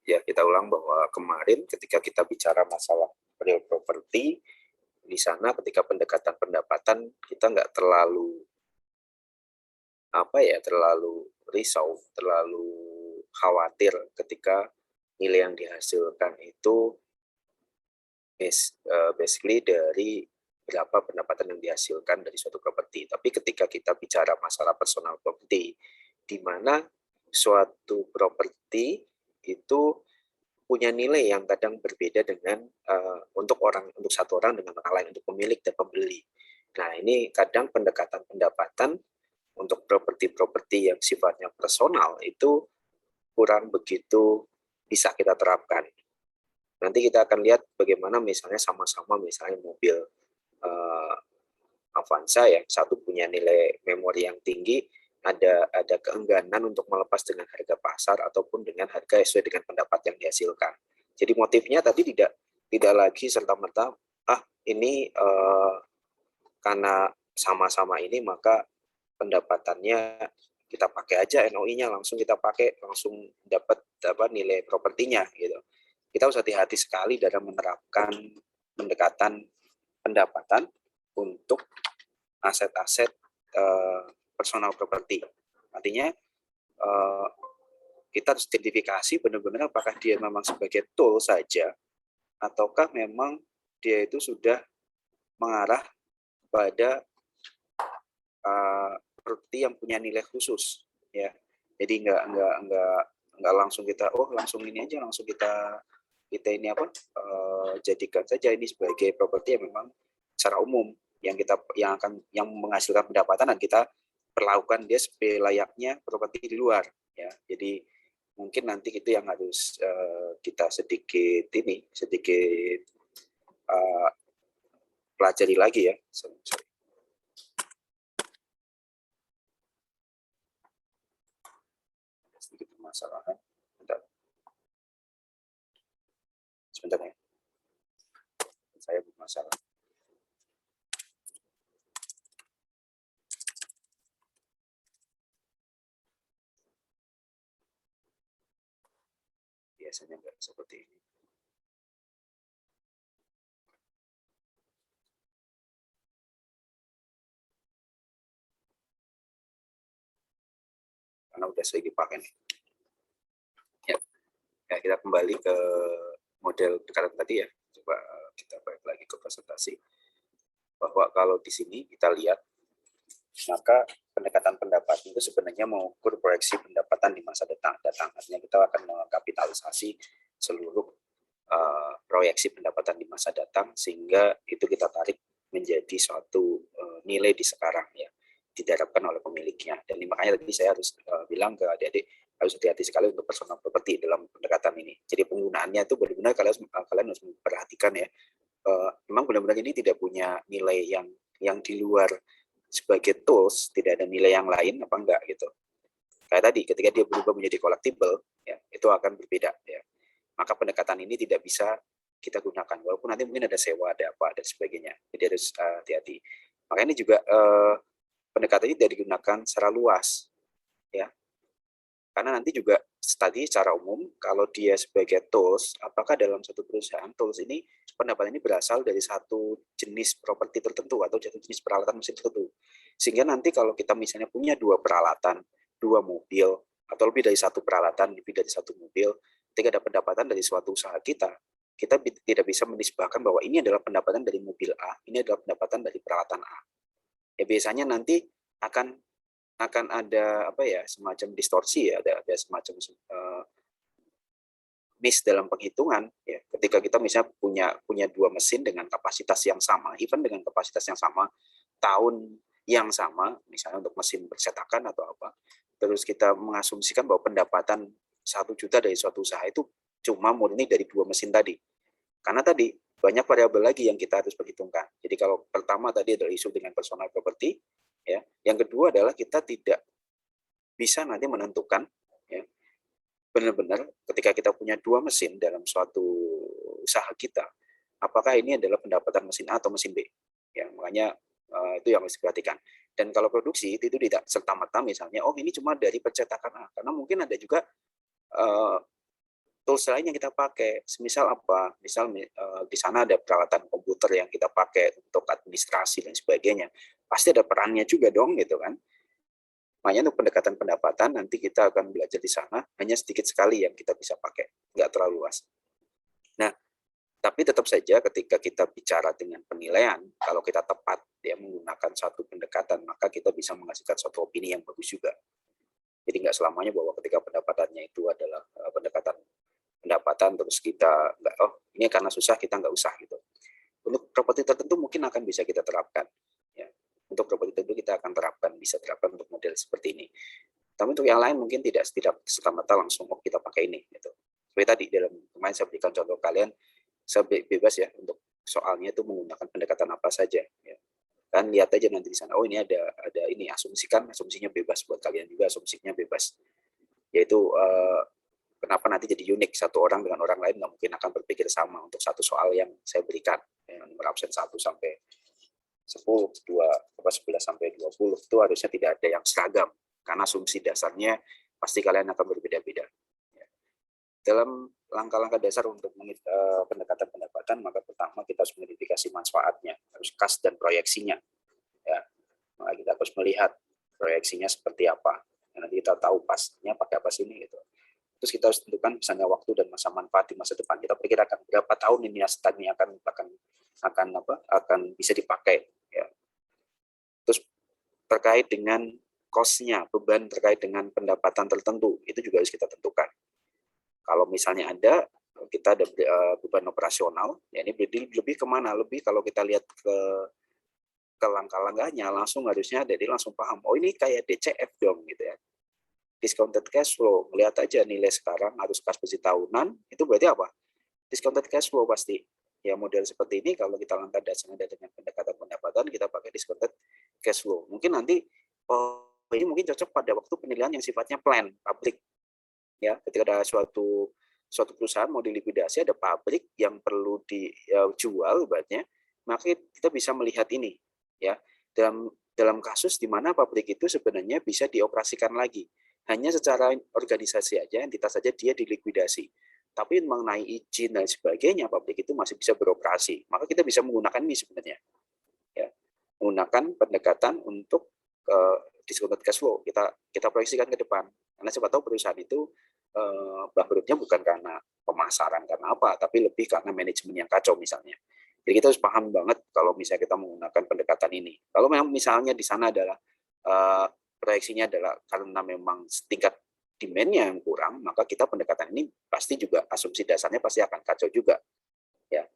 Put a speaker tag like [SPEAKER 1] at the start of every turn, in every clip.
[SPEAKER 1] Ya, kita ulang bahwa kemarin ketika kita bicara masalah real property, di sana ketika pendekatan pendapatan kita nggak terlalu terlalu risau, terlalu khawatir ketika nilai yang dihasilkan itu basically dari berapa pendapatan yang dihasilkan dari suatu properti. Tapi ketika kita bicara masalah personal property, di mana suatu properti itu punya nilai yang kadang berbeda dengan untuk satu orang dengan orang lain, untuk pemilik dan pembeli. Nah, ini kadang pendekatan pendapatan untuk properti-properti yang sifatnya personal itu kurang begitu bisa kita terapkan. Nanti kita akan lihat bagaimana misalnya sama-sama misalnya mobil Avanza yang satu punya nilai memori yang tinggi, ada keengganan untuk melepas dengan harga pasar ataupun dengan harga sesuai dengan pendapat yang dihasilkan. Jadi motifnya tadi tidak lagi serta-merta ini karena sama-sama ini maka pendapatannya kita pakai aja NOI-nya langsung kita pakai langsung dapat nilai propertinya gitu. Kita harus hati-hati sekali dalam menerapkan pendekatan pendapatan untuk aset-aset personal property. Artinya kita harus identifikasi benar-benar apakah dia memang sebagai tool saja ataukah memang dia itu sudah mengarah pada properti yang punya nilai khusus, ya. Jadi nggak langsung kita langsung ini aja langsung kita ini jadikan saja ini sebagai properti yang memang secara umum yang menghasilkan pendapatan dan kita perlakukan dia sebagai layaknya properti di luar, ya. Jadi mungkin nanti itu yang harus kita sedikit pelajari lagi ya. Sorry. Sedikit permasalahan. Sebentar ya. Saya bermasalah. Biasanya nggak seperti ini. Karena udah saya dipakai nih. Ya, kita kembali ke model pendekatan tadi ya. Coba kita balik lagi ke presentasi. Bahwa kalau di sini kita lihat, maka pendekatan pendapatan itu sebenarnya mengukur proyeksi pendapatan di masa datang. Artinya kita akan mengkapitalisasi seluruh proyeksi pendapatan di masa datang sehingga itu kita tarik menjadi suatu nilai di sekarang ya, diharapkan oleh pemiliknya. Dan makanya tadi saya harus bilang ke adik-adik harus hati-hati sekali untuk personal property dalam pendekatan ini. Jadi penggunaannya itu benar-benar kalian harus memperhatikan ya. Memang benar-benar ini tidak punya nilai yang di luar sebagai tools, tidak ada nilai yang lain apa enggak gitu. Kayak tadi ketika dia berubah menjadi collectible ya, itu akan berbeda ya. Maka pendekatan ini tidak bisa kita gunakan walaupun nanti mungkin ada sewa, ada apa dan sebagainya. Jadi harus hati-hati. Makanya ini juga pendekatan ini tidak digunakan secara luas ya. Karena nanti juga tadi secara umum kalau dia sebagai tools, apakah dalam satu perusahaan tools ini pendapatan ini berasal dari satu jenis properti tertentu atau satu jenis peralatan mesin tertentu. Sehingga nanti kalau kita misalnya punya dua peralatan, dua mobil atau lebih dari satu peralatan, lebih dari satu mobil, ketika ada pendapatan dari suatu usaha kita tidak bisa menisbahkan bahwa ini adalah pendapatan dari mobil A, ini adalah pendapatan dari peralatan A. Ya biasanya nanti akan ada semacam distorsi ya, ada semacam miss dalam penghitungan ya. Ketika kita misalnya punya dua mesin dengan kapasitas yang sama, even dengan kapasitas yang sama, tahun yang sama, misalnya untuk mesin percetakan atau apa, terus kita mengasumsikan bahwa pendapatan 1 juta dari suatu usaha itu cuma murni dari dua mesin tadi. Karena tadi banyak variabel lagi yang kita harus perhitungkan. Jadi kalau pertama tadi adalah isu dengan personal property, ya. Yang kedua adalah kita tidak bisa nanti menentukan ya, benar-benar ketika kita punya dua mesin dalam suatu usaha kita, apakah ini adalah pendapatan mesin A atau mesin B. Ya, makanya itu yang harus diperhatikan. Dan kalau produksi itu tidak serta-merta misalnya, ini cuma dari percetakan A, karena mungkin ada juga tools lain yang kita pakai. Misal apa? Misal di sana ada peralatan komputer yang kita pakai untuk administrasi dan sebagainya. Pasti ada perannya juga dong gitu kan. Makanya untuk pendekatan pendapatan nanti kita akan belajar di sana, hanya sedikit sekali yang kita bisa pakai, nggak terlalu luas. Nah, tapi tetap saja ketika kita bicara dengan penilaian, kalau kita tepat ya menggunakan satu pendekatan, maka kita bisa menghasilkan suatu opini yang bagus juga. Jadi nggak selamanya bahwa ketika pendapatannya itu adalah pendapatan terus kita nggak, oh ini karena susah kita nggak usah gitu. Untuk properti tertentu mungkin akan bisa kita terapkan. Ya. Untuk properti tertentu kita akan terapkan, bisa terapkan untuk model seperti ini. Tapi untuk yang lain mungkin tidak serta-merta langsung oh kita pakai ini. Gitu. Seperti tadi dalam kemarin saya berikan contoh kalian, saya bebas ya untuk soalnya itu menggunakan pendekatan apa saja. Ya. Kan lihat aja nanti di sana, oh ini ada ini, asumsinya bebas buat kalian juga, asumsinya bebas. Yaitu kenapa nanti jadi unik, satu orang dengan orang lain nggak mungkin akan berpikir sama untuk satu soal yang saya berikan. Nomor absen 1 sampai 10, 11 sampai 20 itu harusnya tidak ada yang seragam, karena asumsi dasarnya pasti kalian akan berbeda-beda. Dalam langkah-langkah dasar untuk pendekatan pendapatan, maka pertama kita harus mengidentifikasi manfaatnya, harus kas dan proyeksinya. Ya, maka kita harus melihat proyeksinya seperti apa. Dan nanti kita tahu pasnya pakai apa sini gitu. Terus kita harus tentukan misalnya waktu dan masa manfaat di masa depan. Kita perkirakan berapa tahun ini aset ini akan bisa dipakai. Ya. Terus terkait dengan cost-nya, beban terkait dengan pendapatan tertentu, itu juga harus kita tentukan. Kalau misalnya kita ada beban operasional, ya ini lebih kemana? Lebih kalau kita lihat ke langkah-langkahnya, langsung harusnya jadi langsung paham, oh ini kayak DCF dong gitu ya. Discounted cash flow, melihat aja nilai sekarang harus kas besi tahunan, itu berarti apa? Discounted cash flow pasti. Ya model seperti ini kalau kita langkah dasarnya dengan pendekatan pendapatan, kita pakai discounted cash flow. Mungkin nanti ini mungkin cocok pada waktu penilaian yang sifatnya plan, public. Ya, ketika ada suatu perusahaan mau dilikuidasi, ada pabrik yang perlu dijual ibaratnya, maka kita bisa melihat ini ya. Dalam kasus di mana pabrik itu sebenarnya bisa dioperasikan lagi. Hanya secara organisasi aja, entitas saja dia dilikuidasi. Tapi mengenai izin dan sebagainya, pabrik itu masih bisa beroperasi. Maka kita bisa menggunakan ini sebenarnya. Ya, menggunakan pendekatan untuk discounted cash flow. Kita proyeksikan ke depan. Karena siapa tahu perusahaan itu bangkrutnya bukan karena pemasaran, karena apa, tapi lebih karena manajemen yang kacau misalnya. Jadi kita harus paham banget kalau misalnya kita menggunakan pendekatan ini. Kalau memang misalnya di sana adalah proyeksinya adalah karena memang tingkat demand-nya yang kurang, maka kita pendekatan ini pasti juga asumsi dasarnya pasti akan kacau juga. Ya,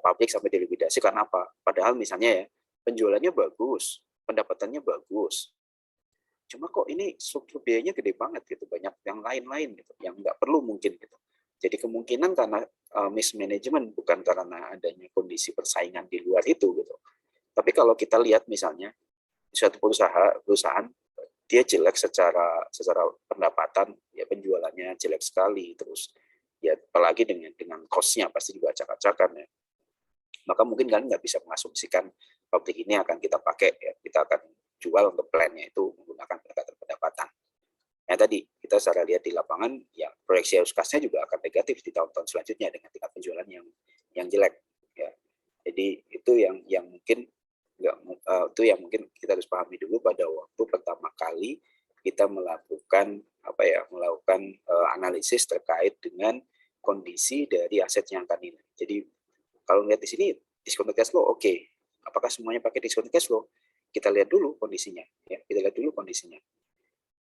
[SPEAKER 1] pabrik sampai dilikuidasi karena apa? Padahal misalnya ya penjualannya bagus, pendapatannya bagus. Cuma kok ini struktur biayanya gede banget gitu, banyak yang lain-lain gitu, yang nggak perlu mungkin gitu. Jadi kemungkinan karena mismanagement, bukan karena adanya kondisi persaingan di luar itu gitu. Tapi kalau kita lihat misalnya suatu perusahaan dia jelek secara pendapatan, ya penjualannya jelek sekali, terus ya apalagi dengan cost-nya pasti juga acak-acakan ya. Maka mungkin kan nggak bisa mengasumsikan pabrik ini akan kita pakai, ya kita akan jual untuk plan-nya itu menggunakan pendekatan pendapatan. Nah tadi kita secara lihat di lapangan, ya proyeksi arus kasnya juga akan negatif di tahun-tahun selanjutnya dengan tingkat penjualan yang jelek. Ya. Jadi itu yang mungkin itu yang mungkin kita harus pahami dulu pada waktu pertama kali kita melakukan analisis terkait dengan kondisi dari aset yang akan ini. Jadi kalau lihat di sini discounted cash flow, oke. Apakah semuanya pakai discounted cash flow? Kita lihat dulu kondisinya, ya. Kita lihat dulu kondisinya.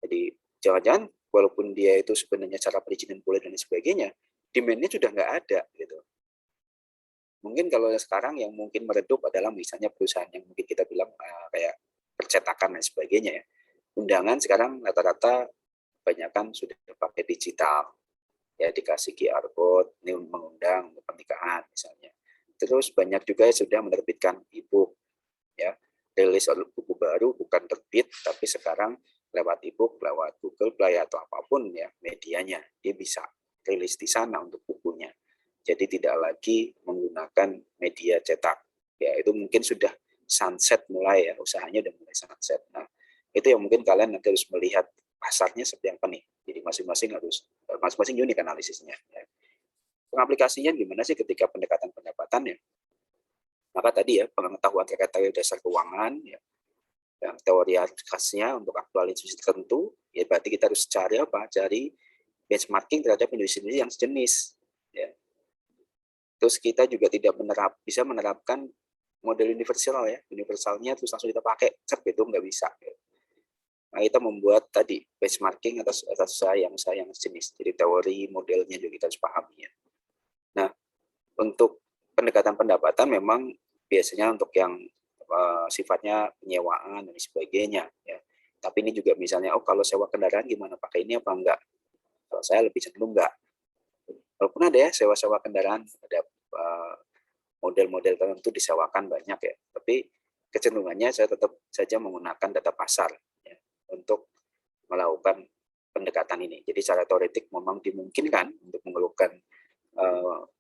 [SPEAKER 1] Jadi jangan-jangan walaupun dia itu sebenarnya cara perizinan boleh dan sebagainya, demand-nya sudah nggak ada gitu. Mungkin kalau sekarang yang mungkin meredup adalah misalnya perusahaan yang mungkin kita bilang kayak percetakan dan sebagainya ya. Undangan sekarang rata-rata kebanyakan sudah pakai digital. Ya dikasih QR code, ini mengundang untuk pernikahan misalnya. Terus banyak juga yang sudah menerbitkan e-book ya. Rilis buku baru bukan terbit tapi sekarang lewat e-book, lewat Google Play atau apapun ya medianya, dia bisa rilis di sana untuk bukunya. Jadi tidak lagi menggunakan media cetak. Ya, itu mungkin sudah sunset mulai ya, usahanya udah mulai sunset. Nah, itu yang mungkin kalian nanti harus melihat pasarnya seperti apa nih. Jadi masing-masing harus masing-masing unik analisisnya. Ya. Pengaplikasinya gimana sih ketika pendekatan pendapatan ya? Maka tadi ya pengetahuan terkait teori dasar keuangan, ya, yang teori khasnya untuk aktual institusi tertentu, ya berarti kita harus cari apa? Cari benchmarking terhadap industri yang sejenis. Ya. Terus kita juga tidak bisa menerapkan model universal ya, universalnya terus langsung kita pakai, itu nggak bisa. Nah, kita membuat tadi benchmarking atas yang sejenis. Jadi teori modelnya juga kita harus pahami ya. Nah, untuk pendekatan pendapatan memang biasanya untuk yang sifatnya penyewaan dan sebagainya ya. Tapi ini juga misalnya, oh kalau sewa kendaraan gimana, pakai ini apa enggak? Kalau saya lebih cenderung enggak. Walaupun ada ya sewa-sewa kendaraan, ada model-model tertentu disewakan banyak ya, tapi kecenderungannya saya tetap saja menggunakan data pasar ya, untuk melakukan pendekatan ini. Jadi secara teoretik memang dimungkinkan untuk melakukan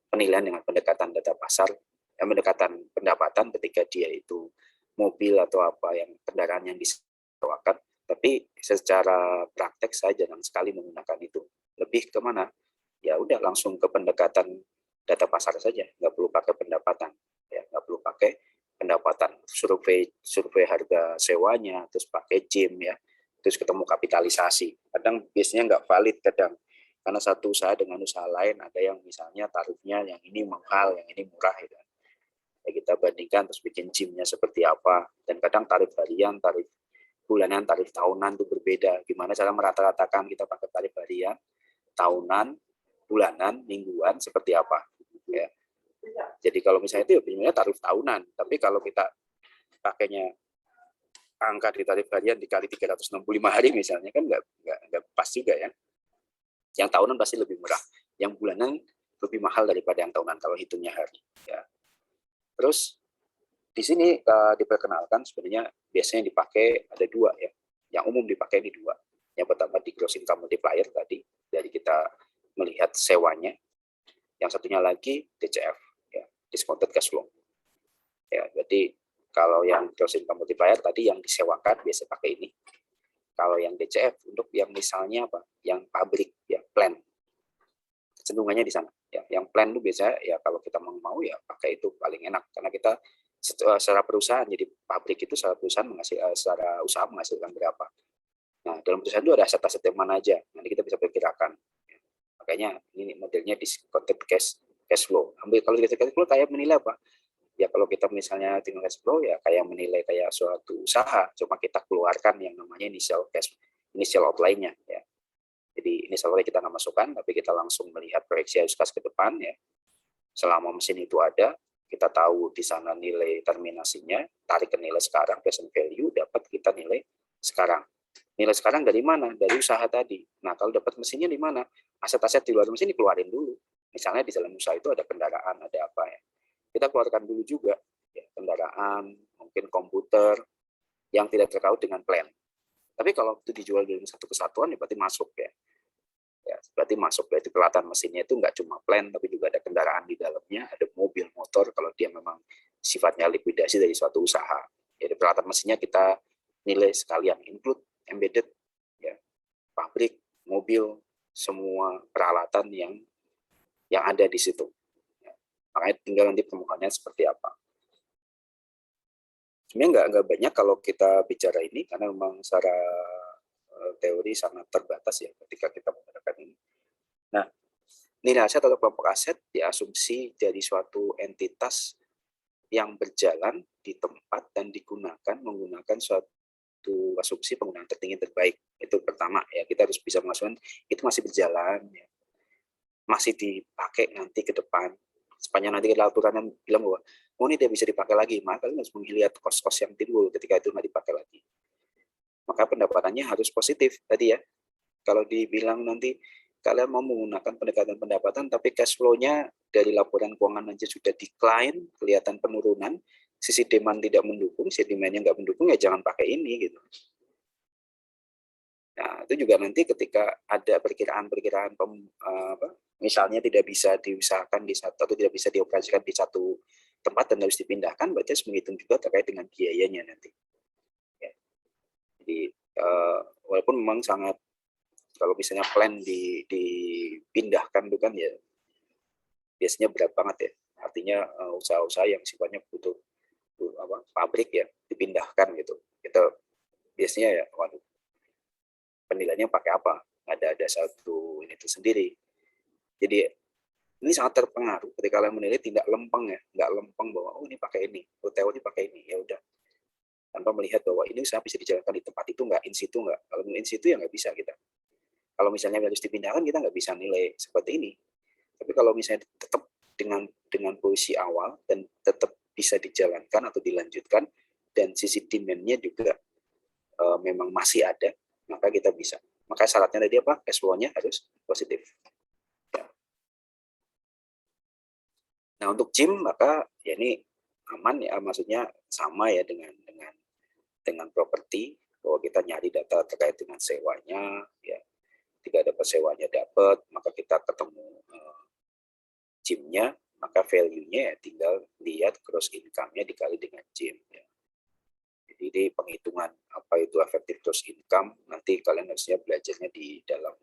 [SPEAKER 1] penilaian dengan pendekatan data pasar, pendekatan pendapatan ketika dia itu mobil atau apa yang kendaraan yang disewakan, tapi secara praktek saya jarang sekali menggunakan itu. Lebih ke mana? Ya udah langsung ke pendekatan data pasar saja, nggak perlu pakai pendapatan, ya nggak perlu pakai pendapatan survei harga sewanya, terus pakai JIM ya, terus ketemu kapitalisasi. Kadang biasanya nggak valid kadang, karena satu usaha dengan usaha lain ada yang misalnya tarifnya yang ini mahal, yang ini murah gitu. Ya kita bandingkan terus bikin JIM-nya seperti apa, dan kadang tarif harian, tarif bulanan, tarif tahunan itu berbeda. Gimana cara merata-ratakan kita pakai tarif harian, tahunan, bulanan, mingguan seperti apa? Ya. Jadi kalau misalnya itu ya tarif tahunan, tapi kalau kita pakainya angka di tarif harian dikali 365 hari misalnya kan nggak pas juga ya. Yang tahunan pasti lebih murah, yang bulanan lebih mahal daripada yang tahunan kalau hitungnya hari. Ya. Terus di sini diperkenalkan sebenarnya biasanya dipakai ada dua ya, yang umum dipakai di dua. Yang pertama di gross income multiplier tadi, dari kita melihat sewanya. Yang satunya lagi DCF, ya, discounted cash flow. Ya, jadi kalau yang gross income multiplier tadi yang disewakan biasa pakai ini. Kalau yang DCF untuk yang misalnya apa? Yang pabrik ya, plan. Cenderungannya di sana. Ya, yang plan itu biasa ya kalau kita mau ya pakai itu paling enak karena kita secara perusahaan jadi pabrik itu secara perusahaan secara usaha menghasilkan berapa. Nah, dalam perusahaan itu ada aset-aset yang mana aja. Nanti kita bisa perkirakan. Makanya ini modelnya discounted cash flow. Kalau discounted cash flow kayak menilai apa? Ya kalau kita misalnya tinggal cash flow ya kayak menilai kayak suatu usaha, cuma kita keluarkan yang namanya initial outlay-nya ya. Jadi initial outlay kita nggak masukkan, tapi kita langsung melihat proyeksi arus kas ke depan ya. Selama mesin itu ada, kita tahu di sana nilai terminasinya, tarik ke nilai sekarang, present value, dapat kita nilai sekarang. Nilai sekarang dari mana? Dari usaha tadi. Nah, kalau dapat mesinnya di mana? Aset-aset di luar mesin dikeluarin dulu. Misalnya di dalam usaha itu ada kendaraan, ada apa ya. Kita keluarkan dulu juga ya, kendaraan, mungkin komputer yang tidak terkait dengan plan. Tapi kalau itu dijual dalam satu kesatuan ya berarti masuk ya. Ya, berarti masuk, berarti peralatan mesinnya itu nggak cuma plan, tapi juga ada kendaraan di dalamnya, ada mobil, motor, kalau dia memang sifatnya likuidasi dari suatu usaha. Jadi peralatan mesinnya kita nilai sekalian, include embedded, ya, pabrik, mobil, semua peralatan yang ada di situ. Ya. Makanya tinggal nanti permukaannya seperti apa. Sebenarnya nggak banyak kalau kita bicara ini, karena memang secara teori sangat terbatas ya ketika kita menggunakan ini. Nah, nilai aset atau kelompok aset diasumsi dari suatu entitas yang berjalan di tempat dan digunakan menggunakan suatu asumsi penggunaan tertinggi terbaik. Itu pertama ya, kita harus bisa mengasumsikan itu masih berjalan ya. Masih dipakai nanti ke depan. Sepanjang nanti aturannya bilang bahwa ini tidak bisa dipakai lagi, maka kalian harus melihat kos-kos yang timbul ketika itu nggak dipakai lagi. Maka pendapatannya harus positif tadi ya. Kalau dibilang nanti kalian mau menggunakan pendekatan pendapatan, tapi cash flow-nya dari laporan keuangan aja sudah decline, kelihatan penurunan, sisi demand tidak mendukung, sisi demand-nya nggak mendukung, ya jangan pakai ini gitu. Nah, itu juga nanti ketika ada perkiraan-perkiraan misalnya tidak bisa diusahakan di satu atau tidak bisa dioperasikan di satu tempat dan harus dipindahkan, berarti harus menghitung juga terkait dengan biayanya nanti. Ya. Jadi walaupun memang sangat Kalau misalnya plan dipindahkan itu kan ya biasanya berat banget ya. Artinya usaha-usaha yang sifatnya butuh pabrik ya dipindahkan gitu. Kita biasanya ya, waduh, penilaiannya pakai apa? Ada satu ini itu sendiri. Jadi ini sangat terpengaruh ketika kalian menilai tidak lempeng ya, nggak lempeng bahwa oh ini pakai ini, hotel ini pakai ini, ya udah, tanpa melihat bahwa ini usaha bisa dijalankan di tempat itu nggak, in situ nggak. Kalau in situ ya nggak bisa kita. Kalau misalnya harus dipindahkan kita nggak bisa nilai seperti ini. Tapi kalau misalnya tetap dengan posisi awal dan tetap bisa dijalankan atau dilanjutkan dan sisi demand-nya juga memang masih ada, maka kita bisa. Maka syaratnya tadi apa? Cash flow-nya harus positif. Nah, untuk gym maka ya ini aman ya, maksudnya sama ya dengan properti, bahwa kita nyari data terkait dengan sewanya ya. Jika dapat sewanya dapat, maka kita ketemu gymnya, maka value-nya ya tinggal lihat gross income-nya dikali dengan gym ya. Jadi di penghitungan apa itu efektif gross income, nanti kalian harusnya belajarnya di dalam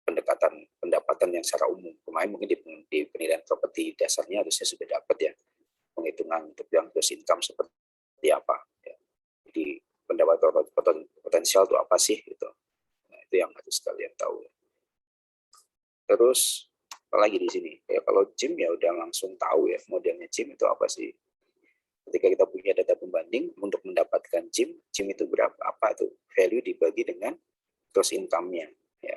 [SPEAKER 1] pendapatan yang secara umum. Kemarin mungkin di penilaian properti dasarnya harusnya sudah dapat ya penghitungan untuk yang gross income seperti apa. Ya. Jadi pendapatan potensial itu apa sih gitu. Nah, itu yang harus kalian tahu. Terus apalagi di sini ya, kalau gym ya udah langsung tahu ya modelnya gym itu apa sih. Ketika kita punya data pembanding untuk mendapatkan gym itu berapa, apa tuh value dibagi dengan gross income-nya ya.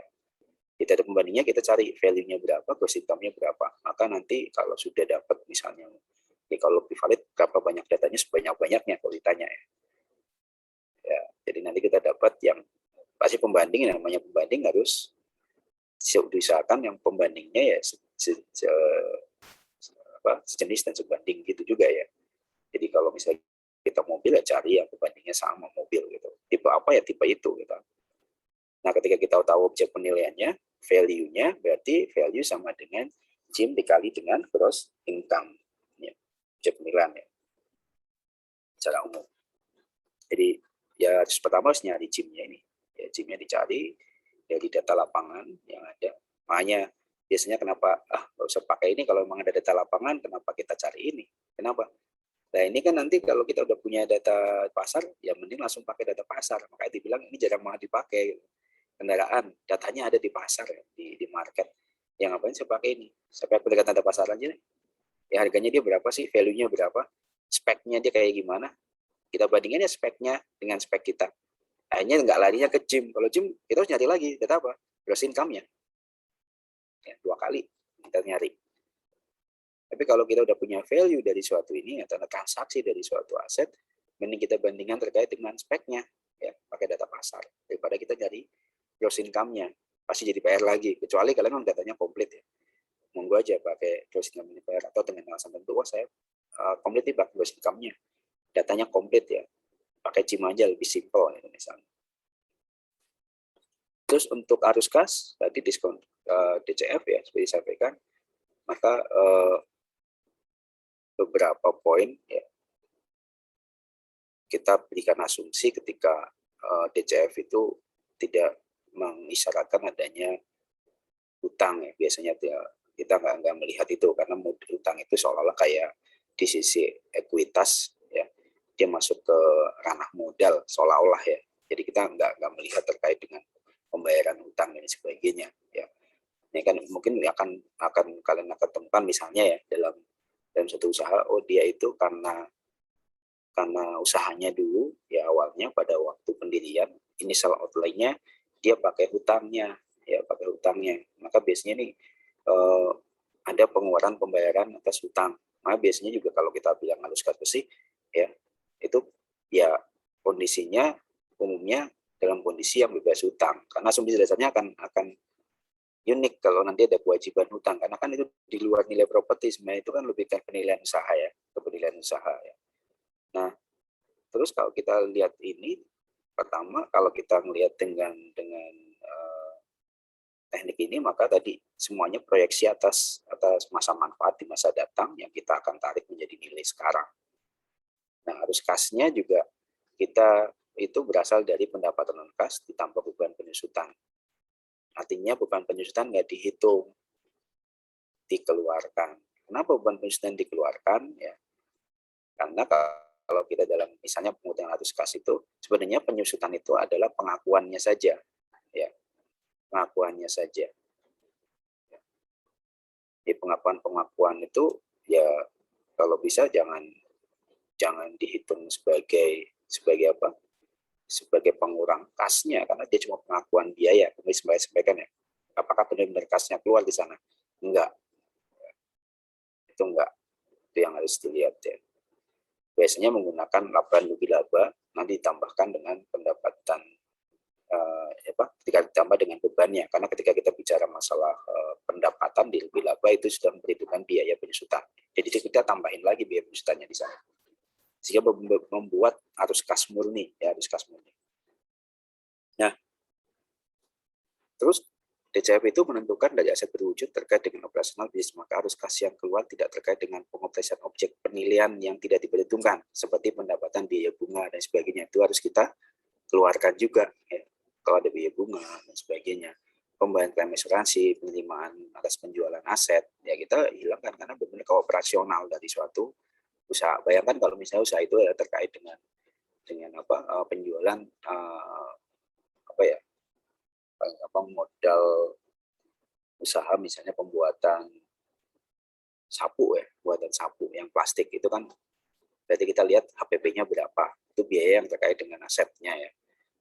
[SPEAKER 1] Di data pembandingnya kita cari value-nya berapa, gross income-nya berapa. Maka nanti kalau sudah dapat misalnya, ini kalau lebih valid berapa banyak datanya, sebanyak-banyaknya kalau ditanya ya. Ya, jadi nanti kita dapat yang pasti pembanding, yang namanya pembanding harus diusahakan yang pembandingnya ya sejenis dan sebanding gitu juga ya. Jadi kalau misalnya kita mobil ya cari yang pembandingnya sama mobil gitu. Tipe apa ya tipe itu gitu. Nah, ketika kita tahu objek penilaiannya, value-nya berarti value sama dengan gym dikali dengan gross income. Ya, objek penilaian ya. Secara umum. Jadi ya pertama harus nyari gym-nya ini. Ya, gym-nya dicari dari data lapangan yang ada. Makanya biasanya kenapa nggak usah pakai ini kalau memang ada data lapangan, kenapa kita cari ini? Kenapa? Nah, ini kan nanti kalau kita udah punya data pasar, ya mending langsung pakai data pasar. Makanya dibilang ini jarang banget dipakai. Kendaraan, datanya ada di pasar, di market. Yang ngapain saya pakai ini? Saya pakai pendekatan data pasar aja. Ya harganya dia berapa sih, value-nya berapa, speknya dia kayak gimana. Kita bandingin ya speknya dengan spek kita. Akhirnya nggak larinya ke gym. Kalau gym, kita harus nyari lagi, data apa? Gross income-nya. Ya, 2 kali kita nyari. Tapi kalau kita udah punya value dari suatu ini, atau transaksi dari suatu aset, mending kita bandingkan terkait dengan speknya, ya pakai data pasar. Daripada kita nyari gross income-nya, pasti jadi PR lagi. Kecuali kalian memang datanya komplit ya. Monggo aja pakai gross income ini PR, atau dengan alasan tentu, saya komplit nih pakai gross income-nya. Datanya komplit ya. Pakai gym aja lebih simple ya, misalnya. Terus untuk arus kas, tadi diskon DCF ya, seperti disampaikan, maka beberapa poin ya kita berikan asumsi ketika DCF itu tidak mengisyaratkan adanya hutang ya. Biasanya kita nggak melihat itu karena hutang itu seolah-olah kayak di sisi ekuitas ya, dia masuk ke ranah modal seolah-olah ya. Jadi kita nggak melihat terkait dengan pembayaran hutang dan sebagainya ya. Ini kan mungkin akan kalian akan temukan misalnya ya dalam satu usaha, oh dia itu karena usahanya dulu ya awalnya pada waktu pendirian initial outlay-nya dia pakai hutangnya ya, pakai hutangnya, maka biasanya nih ada pengeluaran pembayaran atas hutang. Nah biasanya juga kalau kita bilang halus kas besi ya, itu ya kondisinya umumnya dalam kondisi yang bebas hutang, karena asumsi dasarnya akan unik kalau nanti ada kewajiban hutang, karena kan itu di luar nilai properti, sebenarnya itu kan lebih ke penilaian usaha ya, ke penilaian usaha ya. Nah, terus kalau kita lihat ini, pertama kalau kita melihat dengan teknik ini, maka tadi semuanya proyeksi atas masa manfaat di masa datang yang kita akan tarik menjadi nilai sekarang. Nah, arus kasnya juga kita itu berasal dari pendapatan non kas ditambah beban penyusutan. Artinya beban penyusutan nggak dihitung, dikeluarkan. Kenapa beban penyusutan dikeluarkan? Ya, karena kalau kita dalam misalnya pengutang arus kas itu, sebenarnya penyusutan itu adalah pengakuannya saja, ya, pengakuannya saja. Di pengakuan itu ya kalau bisa jangan dihitung sebagai apa? Sebagai pengurang kasnya, karena dia cuma pengakuan biaya. Kami sampaikan ya, apakah benar-benar kasnya keluar di sana? Enggak, itu enggak. Itu yang harus dilihat ya. Biasanya menggunakan laporan rugi laba, nanti ditambahkan dengan pendapatan ketika ditambah dengan bebannya, karena ketika kita bicara masalah pendapatan di rugi laba itu sudah memperhitungkan biaya penyusutan. Jadi kita tambahin lagi biaya penyusutannya di sana, sehingga membuat arus kas murni, ya, arus kas murni. Nah, terus DCF itu menentukan dari aset berwujud terkait dengan operasional bisnis, maka arus kas yang keluar tidak terkait dengan pengoperasian objek penilaian yang tidak diperhitungkan, seperti pendapatan biaya bunga dan sebagainya, itu harus kita keluarkan juga, ya. Kalau ada biaya bunga dan sebagainya, pembayaran klaim asuransi, penerimaan atas penjualan aset, ya kita hilangkan, karena benar-benar operasional dari suatu usaha. Bayangkan kalau misalnya usaha itu ya terkait dengan penjualan modal usaha, misalnya pembuatan sapu ya, buatan sapu yang plastik itu kan berarti kita lihat HPP-nya berapa, itu biaya yang terkait dengan asetnya ya.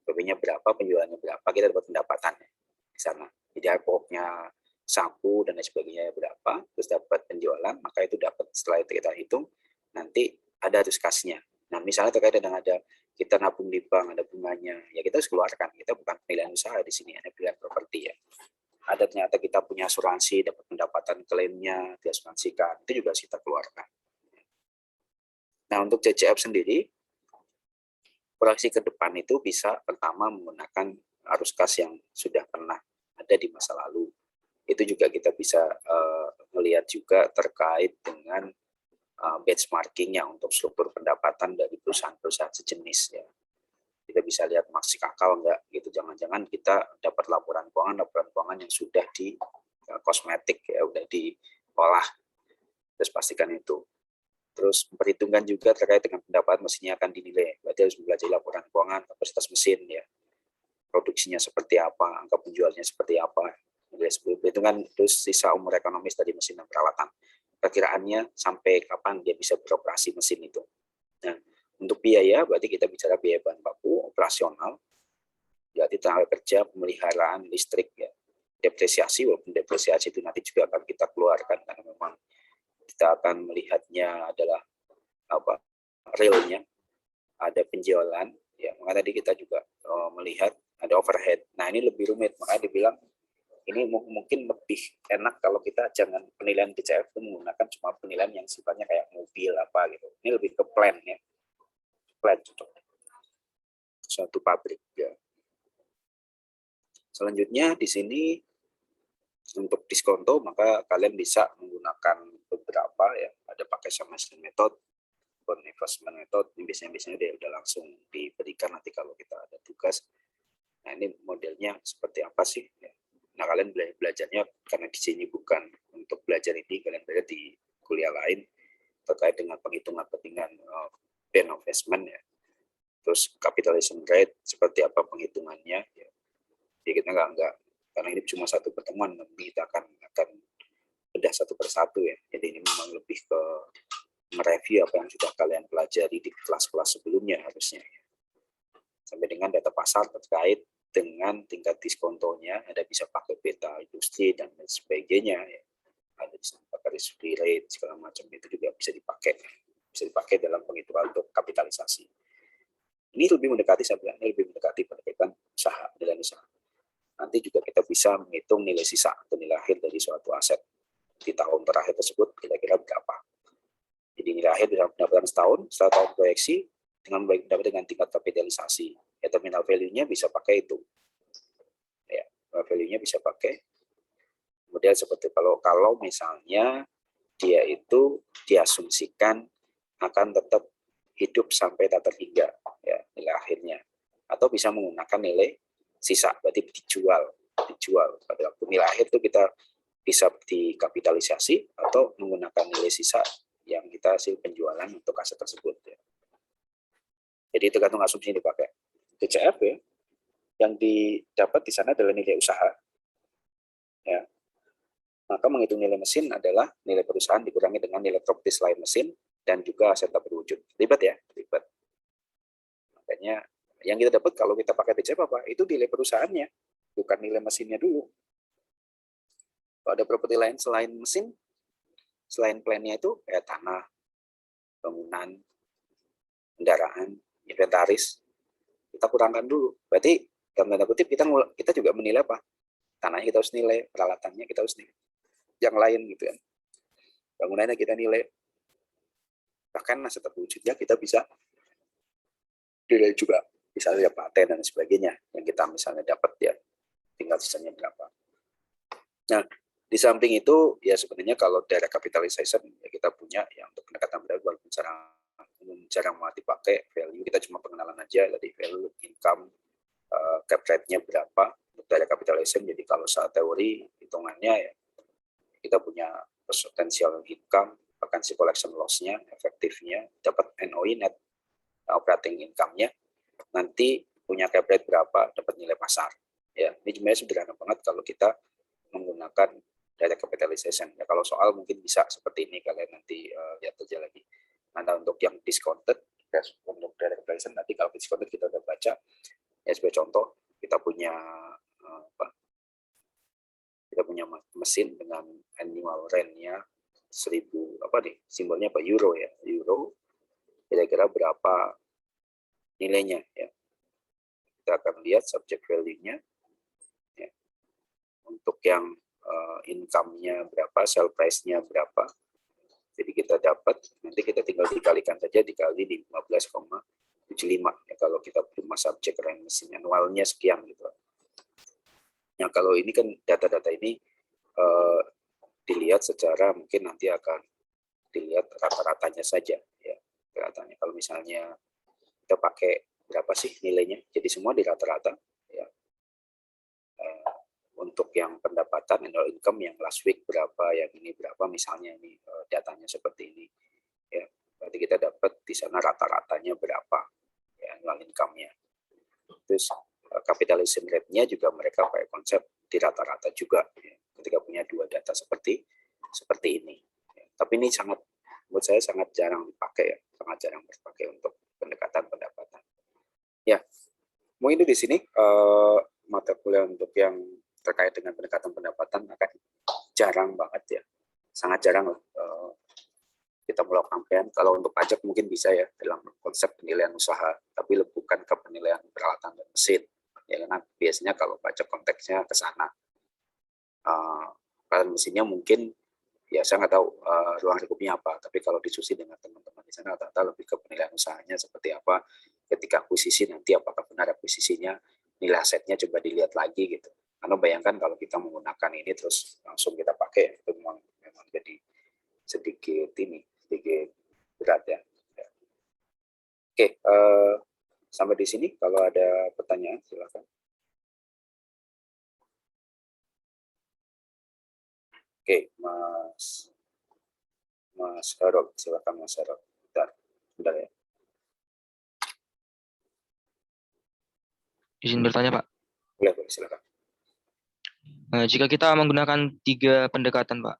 [SPEAKER 1] HPP-nya berapa, penjualannya berapa, kita dapat pendapatannya di sana. Jadi pokoknya sapu dan lain sebagainya berapa, terus dapat penjualan, maka itu dapat, setelah itu kita hitung, nanti ada arus kasnya. Nah, misalnya terkait dengan ada kita nabung di bank, ada bunganya, ya kita harus keluarkan. Kita bukan penilaian usaha di sini, ada pilihan properti ya. Ada ternyata kita punya asuransi, dapat pendapatan klaimnya, diasuransikan, itu juga harus kita keluarkan. Nah, untuk CCF sendiri, proyeksi ke depan itu bisa pertama menggunakan arus kas yang sudah pernah ada di masa lalu. Itu juga kita bisa melihat juga terkait dengan benchmarkingnya untuk struktur pendapatan dari perusahaan-perusahaan sejenis ya. Kita bisa lihat masih akal enggak gitu, jangan-jangan kita dapat laporan keuangan yang sudah di kosmetik ya, udah diolah, terus pastikan itu. Terus memperhitungkan juga terkait dengan pendapatan mesinnya akan dinilai, berarti harus mempelajari laporan keuangan, kapasitas mesin ya, produksinya seperti apa, angka penjualnya seperti apa, perhitungan terus sisa umur ekonomis dari mesin dan peralatan, perkiraannya sampai kapan dia bisa beroperasi mesin itu. Nah, untuk biaya, berarti kita bicara biaya bahan baku, operasional, berarti tenaga kerja, pemeliharaan, listrik, ya, depresiasi, walaupun depresiasi itu nanti juga akan kita keluarkan, karena memang kita akan melihatnya adalah realnya, ada penjualan, ya, maka tadi kita juga melihat ada overhead. Nah, ini lebih rumit, makanya dibilang ini mungkin lebih enak kalau kita jangan penilaian DCF itu menggunakan cuma penilaian yang sifatnya kayak mobil apa gitu. Ini lebih ke plan ya. Plan untuk suatu pabrik ya. Selanjutnya di sini untuk diskonto, maka kalian bisa menggunakan beberapa ya, ada pakai summation method, bond investment method, ini biasanya dia udah langsung diberikan nanti kalau kita ada tugas. Nah, ini modelnya seperti apa sih ya. Nah, kalian belajarnya karena di sini bukan untuk belajar ini, kalian belajar di kuliah lain terkait dengan penghitungan kepentingan bond investment ya. Terus capitalization rate seperti apa penghitungannya ya. Jadi kita enggak karena ini cuma satu pertemuan, nanti kita akan bedah satu persatu ya. Jadi ini memang lebih ke mereview apa yang sudah kalian pelajari di kelas-kelas sebelumnya harusnya ya. Sampai dengan data pasar terkait dengan tingkat diskontonya, ada bisa pakai beta industri dan lain sebagainya ya. Ada bisa pakai risk free rate segala macam, itu juga bisa dipakai dalam penghitungan untuk kapitalisasi. Ini lebih mendekati, saya bilang ini lebih mendekati pendekatan usaha, nilai usaha. Nanti juga kita bisa menghitung nilai sisa atau nilai akhir dari suatu aset di tahun terakhir tersebut kira-kira berapa. Jadi nilai akhir bisa pendapatan setahun, setelah tahun proyeksi dengan baik dengan tingkat kapitalisasi. Ya, terminal value-nya bisa pakai itu. Ya, value-nya bisa pakai model seperti kalau misalnya dia itu diasumsikan akan tetap hidup sampai tak terhingga ya nilai akhirnya. atau bisa menggunakan nilai sisa, berarti dijual pada waktu nilai akhir itu kita bisa dikapitalisasi atau menggunakan nilai sisa yang kita hasil penjualan untuk aset tersebut ya. Jadi tergantung asumsi yang dipakai. DCF ya, yang didapat di sana adalah nilai usaha ya. Maka menghitung nilai mesin adalah nilai perusahaan dikurangi dengan nilai properti selain mesin dan juga aset tak berwujud. Ribet ya, ribet. Makanya yang kita dapat kalau kita pakai DCF apa? Itu nilai perusahaannya, bukan nilai mesinnya dulu. Kalau ada properti lain selain mesin, selain plan-nya itu kayak tanah, bangunan, kendaraan, inventaris, kita kurangkan dulu. Berarti dalam tanda kutip kita juga menilai apa? Tanahnya kita harus nilai, peralatannya kita harus nilai. Yang lain gitu kan. Bangunannya kita nilai. Bahkan aset terwujudnya kita bisa nilai juga. Misalnya paten dan sebagainya yang kita misalnya dapat ya, tinggal sisanya berapa. Nah, di samping itu ya sebenarnya kalau direct capitalization ya kita punya yang untuk pendekatan modal walaupun jarang banget dipakai, value kita cuma pengenalan aja dari value, income, cap rate-nya berapa untuk direct capitalization. Jadi kalau saat teori hitungannya ya kita punya potential income, vacancy collection loss-nya, efektifnya, dapat NOI net operating income-nya, nanti punya cap rate berapa, dapat nilai pasar. Ya, ini sebenarnya sederhana banget kalau kita menggunakan direct capitalization. Ya, kalau soal mungkin bisa seperti ini, kalian nanti lihat aja lagi. Nah, untuk yang discounted, ya, untuk direct capitalization nanti kalau discounted kita udah baca. Ya, sebagai contoh, kita punya mesin dengan annual rent-nya 1000 simbolnya apa, euro ya, euro, kira-kira berapa nilainya ya. Kita akan lihat subject value-nya ya. Untuk yang income-nya berapa, sell price-nya berapa. Jadi kita dapat, nanti kita tinggal dikalikan saja, dikali 15,75 ya, kalau kita cuma subject rent mesin annualnya sekian gitu. Nah, kalau ini kan data-data ini dilihat secara mungkin nanti akan dilihat rata-ratanya saja ya, ratanya. Kalau misalnya kita pakai berapa sih nilainya, jadi semua di rata-rata ya. Untuk yang pendapatan annual income yang last week berapa, yang ini berapa, misalnya ini datanya seperti ini ya, berarti kita dapat di sana rata-ratanya berapa ya annual income-nya. Terus capitalization rate-nya juga mereka pakai konsep di rata-rata juga ya, ketika punya dua data seperti ini ya. Tapi ini menurut saya sangat jarang dipakai ya, sangat jarang dipakai untuk pendekatan pendapatan ya. Mungkin di sini mata kuliah untuk yang terkait dengan pendekatan pendapatan akan jarang banget ya, sangat jarang lah kita melakukan plan. Kalau untuk pajak mungkin bisa ya dalam konsep penilaian usaha, tapi bukan ke penilaian peralatan dan mesin ya, karena biasanya kalau pajak konteksnya ke sana. Peralatan mesinnya mungkin ya saya nggak tahu ruang lingkupnya apa, tapi kalau diskusi dengan teman-teman di sana rata-rata lebih ke penilaian usahanya seperti apa. Ketika akuisisi nanti apakah benar akuisisinya, nilai asetnya coba dilihat lagi gitu. Karena bayangkan kalau kita menggunakan ini terus langsung kita pakai, itu memang jadi sedikit berat ya. Oke, sampai di sini. Kalau ada pertanyaan silakan. Oke, Mas Harold, silakan Mas Harold. Bentar ya.
[SPEAKER 2] Izin bertanya, Pak.
[SPEAKER 1] Boleh, silakan.
[SPEAKER 2] Jika kita menggunakan 3 pendekatan, Pak,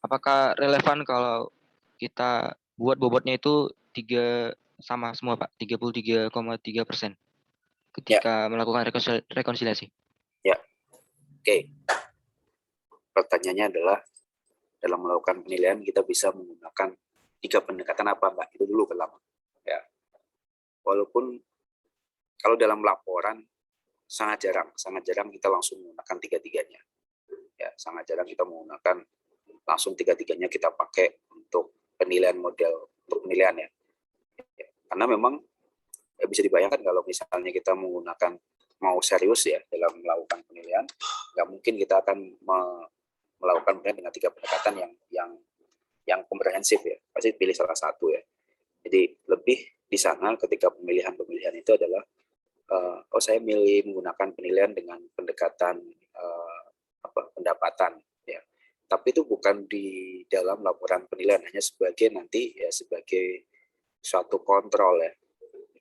[SPEAKER 2] apakah relevan kalau kita buat bobotnya itu 3 sama semua, Pak, 33,3% ketika melakukan rekonsiliasi?
[SPEAKER 1] Ya, oke. Pertanyaannya adalah dalam melakukan penilaian kita bisa menggunakan 3 pendekatan apa, Mbak? Itu dulu pertama. Ya. Walaupun kalau dalam laporan sangat jarang kita langsung menggunakan 3-tiganya. Ya, sangat jarang kita menggunakan langsung 3-tiganya kita pakai untuk penilaian model, untuk penilaian ya. Karena memang bisa dibayangkan kalau misalnya kita menggunakan mau serius ya dalam melakukan penilaian, nggak mungkin kita akan melakukan penilaian dengan 3 pendekatan yang komprehensif ya. Pasti pilih salah satu ya. Jadi lebih di sana ketika pemilihan itu adalah oh saya milih menggunakan penilaian dengan pendekatan pendapatan, ya. Tapi itu bukan di dalam laporan penilaian, hanya sebagai nanti ya sebagai suatu kontrol ya,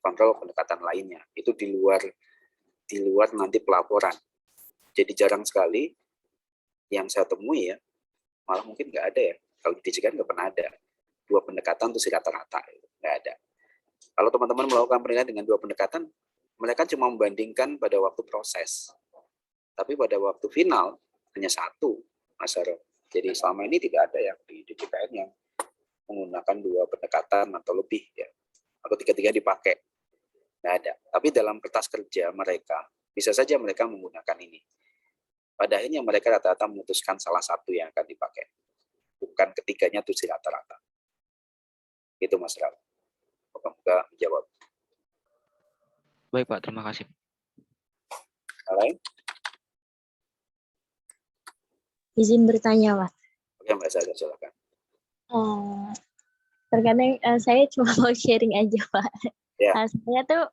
[SPEAKER 1] kontrol pendekatan lainnya. Itu di luar nanti pelaporan. Jadi jarang sekali yang saya temui ya, malah mungkin nggak ada ya. Kalau di DJK nggak pernah ada 2 pendekatan terus rata-rata, nggak ada. Kalau teman-teman melakukan penilaian dengan 2 pendekatan, mereka cuma membandingkan pada waktu proses. Tapi pada waktu final hanya 1, Mas Haro. Jadi selama ini tidak ada yang di DJKN yang menggunakan 2 pendekatan atau lebih ya, atau 3-3 dipakai. Nggak ada. Tapi dalam kertas kerja mereka, bisa saja mereka menggunakan ini. Pada akhirnya mereka rata-rata memutuskan salah satu yang akan dipakai. Bukan ketiganya itu rata-rata. Itu Mas Haro. Moga-moga menjawab.
[SPEAKER 2] Baik Pak, terima kasih.
[SPEAKER 1] Lain?
[SPEAKER 3] Izin bertanya, Pak.
[SPEAKER 1] Oke, Mbak Sada, silakan.
[SPEAKER 3] Terkadang saya cuma mau sharing aja, Pak.
[SPEAKER 1] Ya.
[SPEAKER 3] Saya tuh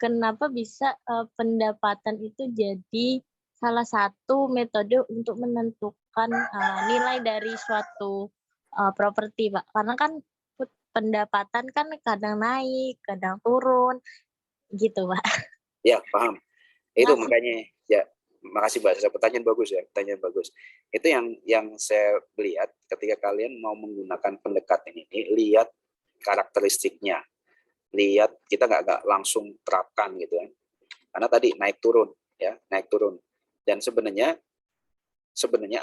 [SPEAKER 3] kenapa bisa pendapatan itu jadi salah satu metode untuk menentukan nilai dari suatu properti, Pak. Karena kan pendapatan kan kadang naik, kadang turun, gitu, Pak.
[SPEAKER 1] Ya, paham. Itu makanya ya, makasih Mbak Sasa, pertanyaan bagus ya, pertanyaan bagus. Itu yang saya lihat ketika kalian mau menggunakan pendekatan ini, lihat karakteristiknya, lihat kita nggak langsung terapkan gitu kan, karena tadi naik turun ya, naik turun. Dan sebenarnya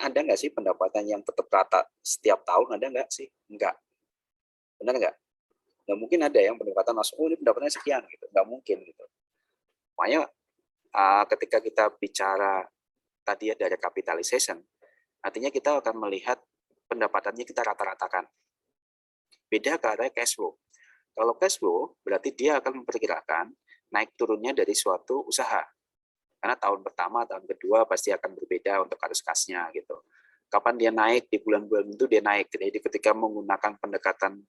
[SPEAKER 1] ada nggak sih pendapatan yang tetap rata setiap tahun, ada nggak sih? Nggak, benar nggak? Nggak mungkin ada yang pendapatan langsung, oh ini pendapatannya sekian gitu, nggak mungkin gitu. Makanya ketika kita bicara tadi ya dari capitalization, artinya kita akan melihat pendapatannya kita rata-ratakan. Beda karena cash flow. Kalau cash flow berarti dia akan memperkirakan naik turunnya dari suatu usaha. Karena tahun pertama, tahun kedua pasti akan berbeda untuk arus kasnya gitu. Kapan dia naik, di bulan-bulan itu dia naik. Jadi ketika menggunakan pendekatan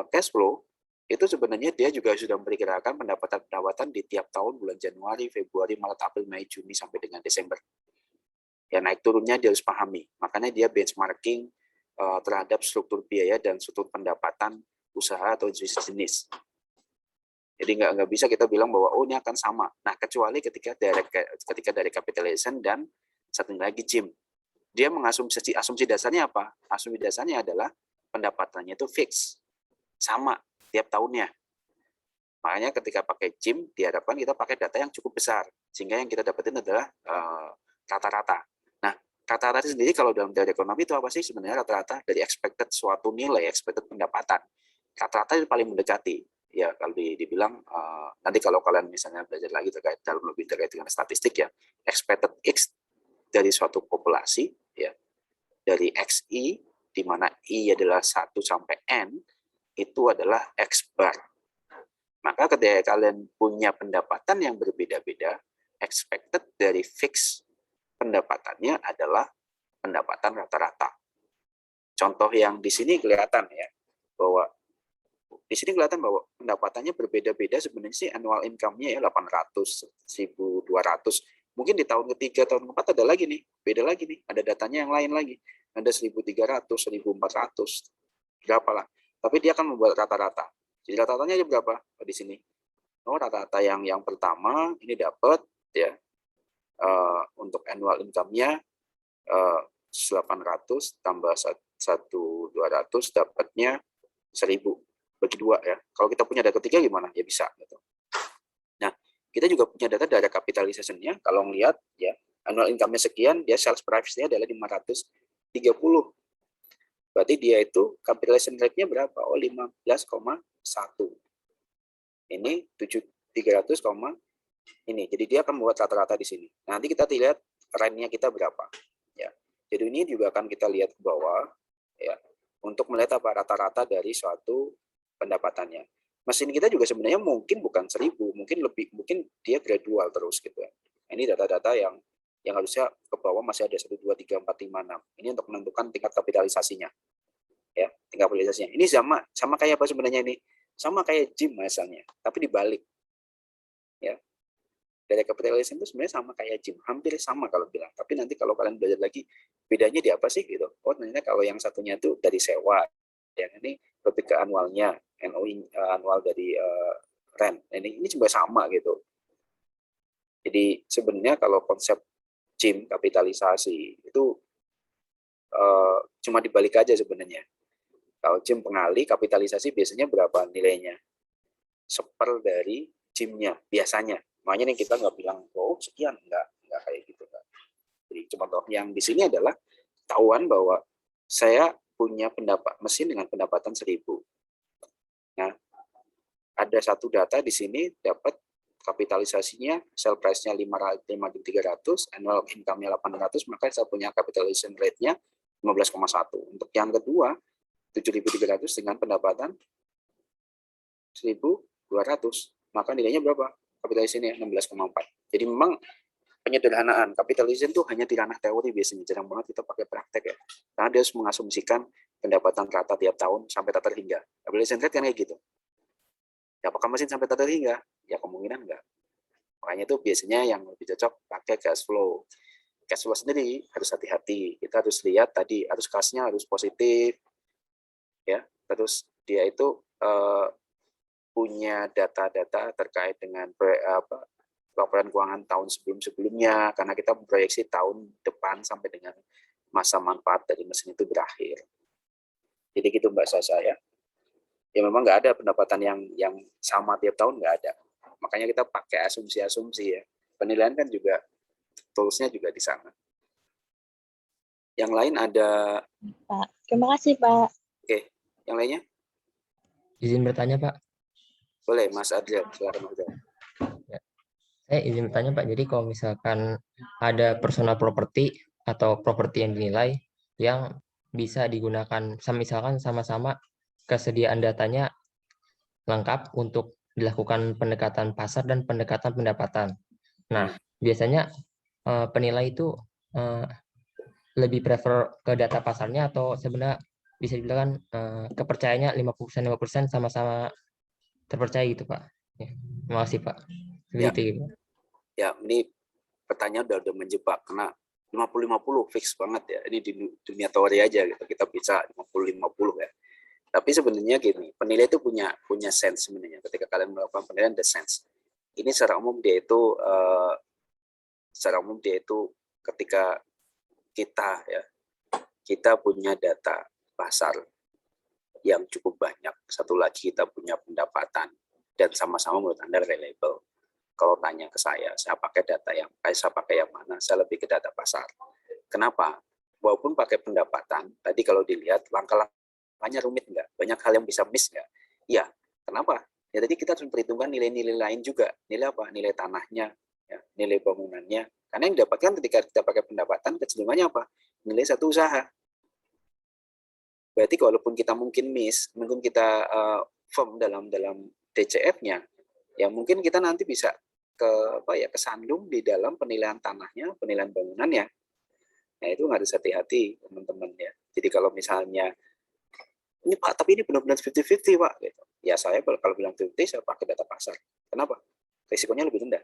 [SPEAKER 1] cash flow, itu sebenarnya dia juga sudah memperkirakan pendapatan di tiap tahun bulan Januari, Februari, Maret, April, Mei, Juni sampai dengan Desember. Ya naik turunnya dia harus pahami. Makanya dia benchmarking terhadap struktur biaya dan struktur pendapatan usaha atau jenis. Jadi nggak bisa kita bilang bahwa oh ini akan sama. Nah kecuali ketika dari capitalization dan satu lagi JIM. Dia asumsi dasarnya apa? Asumsi dasarnya adalah pendapatannya itu fix, sama tiap tahunnya. Makanya ketika pakai JIM diharapkan kita pakai data yang cukup besar sehingga yang kita dapetin adalah rata-rata. Nah rata-rata sendiri kalau dalam teori ekonomi itu apa sih sebenarnya? Rata-rata dari expected suatu nilai, expected pendapatan. Rata-rata itu paling mendekati. Ya kalau dibilang nanti kalau kalian misalnya belajar lagi lebih terkait dengan statistik ya, expected X dari suatu populasi ya, dari XI di mana I adalah 1 sampai N itu adalah X bar. Maka ketika kalian punya pendapatan yang berbeda-beda, expected dari fix pendapatannya adalah pendapatan rata-rata. Contoh yang di sini kelihatan ya, bahwa di sini kelihatan bahwa pendapatannya berbeda-beda sebenarnya sih annual income-nya ya 800, 1.200. Mungkin di tahun ketiga, tahun keempat ada lagi nih, beda lagi nih, ada datanya yang lain lagi. Ada 1.300, 1.400, berapa lah. Tapi dia akan membuat rata-rata. Jadi rata-ratanya aja berapa di sini? Oh, rata-rata yang pertama ini dapat ya untuk annual income-nya 800 tambah 1.200 dapatnya 1.000. Bagi 2 ya. Kalau kita punya data 3 gimana? Ya bisa gitu. Nah, kita juga punya data dari capitalization-nya. Kalau ngelihat ya, annual income-nya sekian, dia sales price-nya adalah 530. Berarti dia itu capitalization rate-nya berapa? Oh, 15,1. Ini 300, ini. Jadi dia akan membuat rata-rata di sini. Nanti kita lihat range-nya kita berapa. Ya. Jadi ini juga akan kita lihat ke bawah ya, untuk melihat apa rata-rata dari suatu pendapatannya. Mesin kita juga sebenarnya mungkin bukan 1.000, mungkin dia gradual terus gitu ya. Ini data-data yang harusnya ke bawah masih ada 1, 2, 3, 4, 5, 6. Ini untuk menentukan tingkat kapitalisasinya. Ya, tingkat kapitalisasinya. Ini sama kayak apa sebenarnya ini? Sama kayak JIM misalnya, tapi dibalik. ya. Data capitalization itu sebenarnya sama kayak gym, hampir sama kalau bilang. Tapi nanti kalau kalian belajar lagi, bedanya di apa sih gitu? Oh, ternyata kalau yang satunya itu dari sewa, yang ini lebih ke annualnya, annual dari rent. Ini juga sama gitu. Jadi sebenarnya kalau konsep gym kapitalisasi itu cuma dibalik aja sebenarnya. Kalau gym pengali kapitalisasi biasanya berapa nilainya? Seper dari gymnya biasanya. Makanya kita nggak bilang oh sekian, nggak kayak gitu kan. Jadi contoh yang di sini adalah ketahuan bahwa saya punya mesin dengan pendapatan 1.000. Nah, ada satu data di sini dapat kapitalisasinya, sell price-nya 5.300, annual income-nya 800, maka saya punya capitalization rate-nya 15,1. Untuk yang kedua, 7.300 dengan pendapatan 1.200, maka nilainya berapa? Capitalization-nya 16,4. Jadi memang penyederhanaan. Capitalization itu hanya di ranah teori biasanya, jarang banget kita pakai praktek ya. Karena dia harus mengasumsikan pendapatan rata tiap tahun sampai tak terhingga. Capitalization rate kan kayak gitu. Ya, apakah mesin sampai tak terhingga? Ya kemungkinan enggak. Makanya itu biasanya yang lebih cocok pakai cash flow. Cash flow sendiri harus hati-hati. Kita harus lihat tadi, harus kasnya harus positif, ya. Terus dia itu punya data-data terkait dengan laporan keuangan tahun sebelum-sebelumnya, karena kita memproyeksi tahun depan sampai dengan masa manfaat dari mesin itu berakhir. Jadi gitu Mbak Sasa ya. Ya memang nggak ada pendapatan yang sama tiap tahun, nggak ada. Makanya kita pakai asumsi-asumsi ya. Penilaian kan juga, tools-nya juga di sana. Yang lain ada...
[SPEAKER 3] Pak, terima kasih Pak.
[SPEAKER 1] Oke, yang lainnya?
[SPEAKER 4] Izin bertanya Pak.
[SPEAKER 1] Boleh, Mas Adrian. Silakan Mas Adrian.
[SPEAKER 4] Ya. Saya izin bertanya Pak, jadi kalau misalkan ada personal property atau properti yang dinilai yang bisa digunakan, misalkan sama-sama kesediaan datanya lengkap untuk dilakukan pendekatan pasar dan pendekatan pendapatan. Nah, biasanya penilai itu lebih prefer ke data pasarnya atau sebenarnya bisa dibilang kepercayaannya 50% sama-sama terpercaya gitu Pak. Ya, terima kasih Pak. Begitu.
[SPEAKER 1] Ya, ini pertanyaan udah menjebak karena 50-50 fix banget ya. Ini di dunia teori aja gitu. Kita bisa 50-50 ya. Tapi sebenarnya gini, penilai itu punya sense sebenarnya. Ketika kalian melakukan penilaian, the sense. Ini secara umum dia itu ketika kita punya data pasar yang cukup banyak. Satu lagi kita punya pendapatan dan sama-sama menurut Anda reliable. Kalau tanya ke saya pakai data saya pakai yang mana? Saya lebih ke data pasar. Kenapa? Walaupun pakai pendapatan, tadi kalau dilihat langkah-langkahnya rumit nggak? Banyak hal yang bisa miss nggak? Iya. Kenapa? Ya tadi kita harus memperhitungkan nilai-nilai lain juga. Nilai apa? Nilai tanahnya, ya, nilai bangunannya. Karena yang didapatkan ketika kita pakai pendapatan, kecenderungannya apa? Nilai satu usaha. Berarti walaupun kita mungkin miss, mungkin kita firm dalam DCF-nya, ya mungkin kita nanti bisa kesandung di dalam penilaian tanahnya, penilaian bangunannya. Nah itu harus hati-hati teman-teman ya. Jadi kalau misalnya ini Pak, tapi ini benar-benar 50-50 Pak, gitu. Ya saya kalau bilang 50, saya pakai data pasar. Kenapa? Risikonya lebih rendah.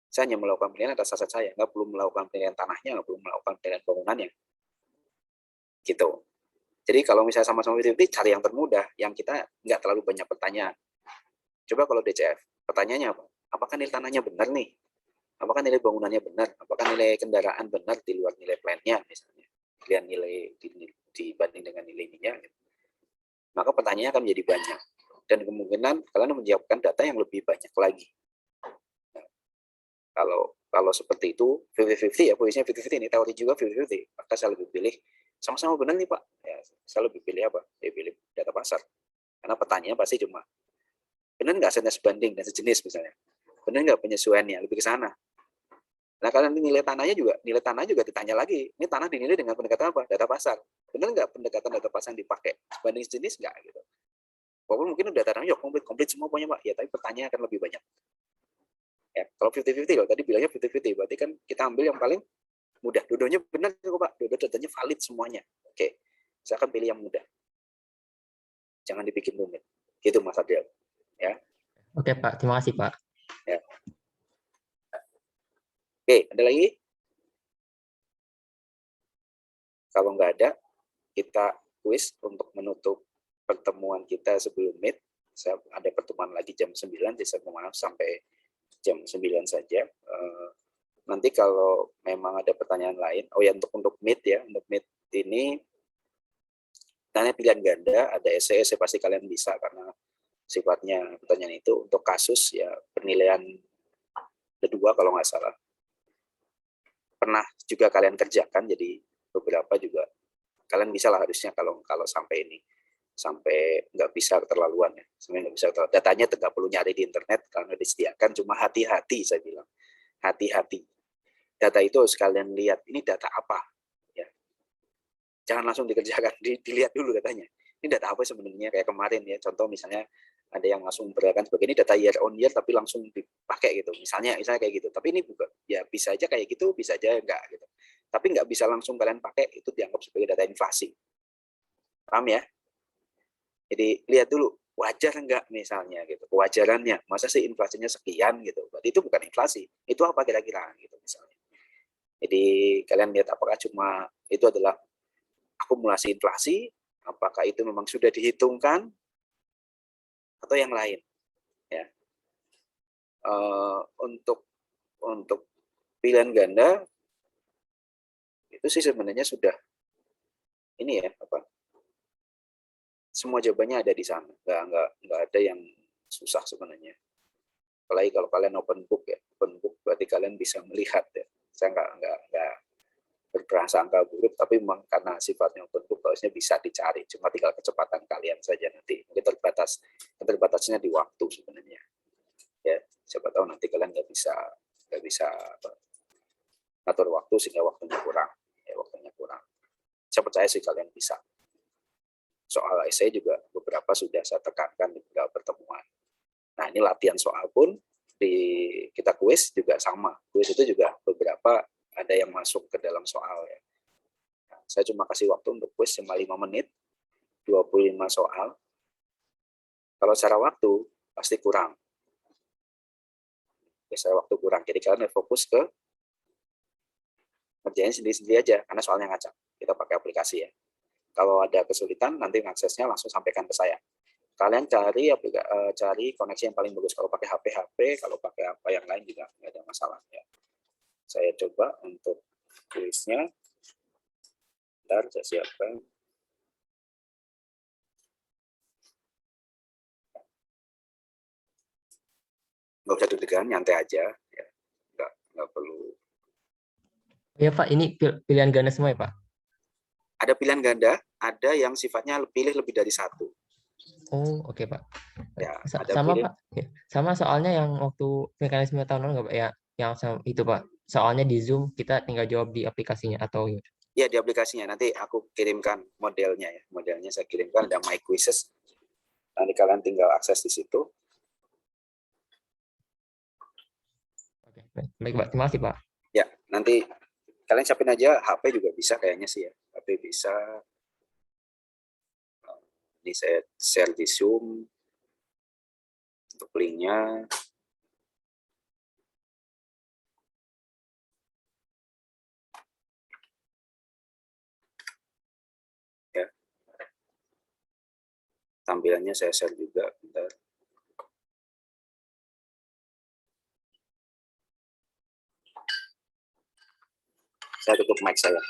[SPEAKER 1] Saya hanya melakukan penilaian atas aset saya, nggak perlu melakukan penilaian tanahnya, nggak perlu melakukan penilaian bangunannya. Gitu. Jadi kalau misalnya sama-sama 50-50, cari yang termudah, yang kita nggak terlalu banyak pertanyaan. Coba kalau DCF, pertanyaannya apa? Apakah nilai tanahnya benar nih? Apakah nilai bangunannya benar? Apakah nilai kendaraan benar di luar nilai plan-nya misalnya? Lihat nilai dibanding dengan nilai minyak. Maka pertanyaannya akan menjadi banyak. Dan kemungkinan kalian menjawabkan data yang lebih banyak lagi. Nah, kalau seperti itu, 50-50 ya, posisinya 50-50, ini teori juga 50-50. Maka saya lebih pilih, sama-sama benar nih Pak. Ya, saya lebih pilih apa? Saya pilih data pasar. Karena pertanyaannya pasti cuma, benar nggak asetnya sebanding dan sejenis misalnya? Benar nggak penyesuaiannya? Lebih ke sana. Nah, kalian nilai tanah juga ditanya lagi. Ini tanah dinilai dengan pendekatan apa? Data pasar. Benar nggak pendekatan data pasar yang dipakai? Sebanding sejenis nggak gitu? Walaupun mungkin udah tanahnya komplit semua punya Pak. Ya, tapi pertanyaan akan lebih banyak. Ya, kalau 50-50, kalau tadi bilangnya 50-50, berarti kan kita ambil yang paling mudah. Dua-duanya benar kok Pak. Dua-duanya datanya valid semuanya. Oke, saya akan pilih yang mudah. Jangan dibikin rumit. Gitu Mas Adrian. Ya.
[SPEAKER 4] Oke Pak, terima kasih Pak.
[SPEAKER 1] Ya. Oke, ada lagi? Kalau nggak ada, kita kuis untuk menutup pertemuan kita sebelum meet. Saya ada pertemuan lagi jam 9, jadi saya mohon maaf sampai jam 9 saja. Nanti kalau memang ada pertanyaan lain, oh ya untuk meet ya, untuk meet ini tanya pilihan ganda, ada essay pasti kalian bisa karena sifatnya pertanyaan itu untuk kasus ya penilaian kedua kalau nggak salah. Pernah juga kalian kerjakan, jadi beberapa juga kalian bisa lah harusnya kalau sampai ini sampai nggak bisa keterlaluan ya, sampai nggak bisa keterlaluan. Datanya tidak perlu nyari di internet karena disediakan, cuma hati-hati saya bilang, hati-hati. Data itu sekalian lihat ini data apa, ya. Jangan langsung dikerjakan, dilihat dulu datanya. Ini data apa sebenarnya kayak kemarin ya, contoh misalnya ada yang langsung beragam sebagai ini data year on year tapi langsung dipakai gitu, misalnya kayak gitu. Tapi ini bukan, ya bisa aja kayak gitu, bisa aja enggak gitu. Tapi nggak bisa langsung kalian pakai itu dianggap sebagai data inflasi. Paham ya? Jadi lihat dulu wajar enggak misalnya gitu, kewajarannya, masa sih inflasinya sekian gitu, berarti itu bukan inflasi, itu apa kira-kira gitu misalnya. Jadi kalian lihat apakah cuma itu adalah akumulasi inflasi, apakah itu memang sudah dihitungkan atau yang lain ya. Untuk pilihan ganda itu sih sebenarnya sudah ini ya apa, semua jawabannya ada di sana, nggak ada yang susah sebenarnya. Apalagi kalau kalian open book ya, open book berarti kalian bisa melihat ya. Saya nggak berprasangka buruk, tapi memang karena sifatnya open book harusnya bisa dicari, cuma tinggal kecepatan kalian saja nanti. Mungkin keterbatasnya di waktu sebenarnya. Ya, siapa tahu nanti kalian nggak bisa atur waktu sehingga waktunya kurang. Ya, waktunya kurang. Saya percaya sih kalian bisa. Soal essay juga beberapa sudah saya tekankan di beberapa pertemuan. Nah, ini latihan soal pun kita kuis juga sama. Kuis itu juga beberapa ada yang masuk ke dalam soal ya. Nah, saya cuma kasih waktu untuk kuis cuma 5 menit, 25 soal. Kalau secara waktu pasti kurang. Secara waktu kurang. Jadi kalian fokus ke ngerjain sendiri-sendiri aja karena soalnya ngacak. Kita pakai aplikasi ya. Kalau ada kesulitan nanti aksesnya langsung sampaikan ke saya. Kalian cari koneksi yang paling bagus. Kalau pakai HP, kalau pakai apa yang lain juga nggak ada masalah ya. Saya coba untuk kuisnya. Bentar, saya siapkan. Nggak usah deg-degan, nyantai aja. Ya. Nggak perlu.
[SPEAKER 4] Ya Pak, ini pilihan ganda semua ya Pak?
[SPEAKER 1] Ada pilihan ganda, ada yang sifatnya pilih lebih dari satu.
[SPEAKER 4] Oh, oke Pak.
[SPEAKER 1] Ya, ada
[SPEAKER 4] Sama
[SPEAKER 1] pilih.
[SPEAKER 4] Pak, sama soalnya yang waktu mekanisme tahun lalu nggak Pak ya? Yang itu Pak, soalnya di Zoom kita tinggal jawab di aplikasinya atau
[SPEAKER 1] Ya, di aplikasinya. Nanti aku kirimkan modelnya ya. Modelnya saya kirimkan, ada My Quizzes. Nanti kalian tinggal akses di situ.
[SPEAKER 4] Oke, baik Pak, terima kasih Pak.
[SPEAKER 1] Ya, nanti kalian siapin aja, HP juga bisa kayaknya sih ya. HP bisa. Ini saya share di Zoom untuk linknya. Ya, tampilannya saya share juga. Bentar. Saya tutup mic saya.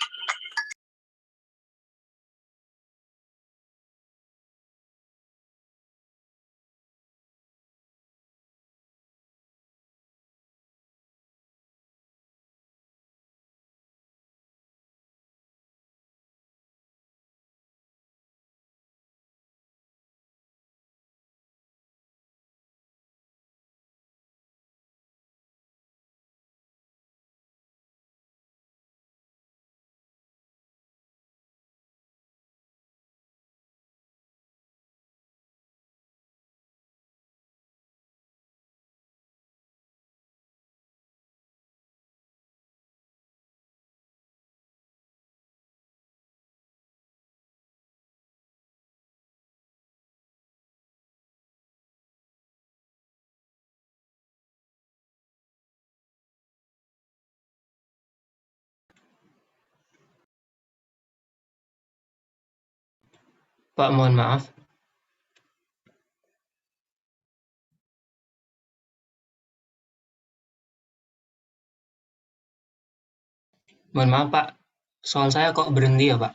[SPEAKER 5] Pak, mohon maaf. Mohon maaf, Pak. Soal saya kok berhenti ya, Pak?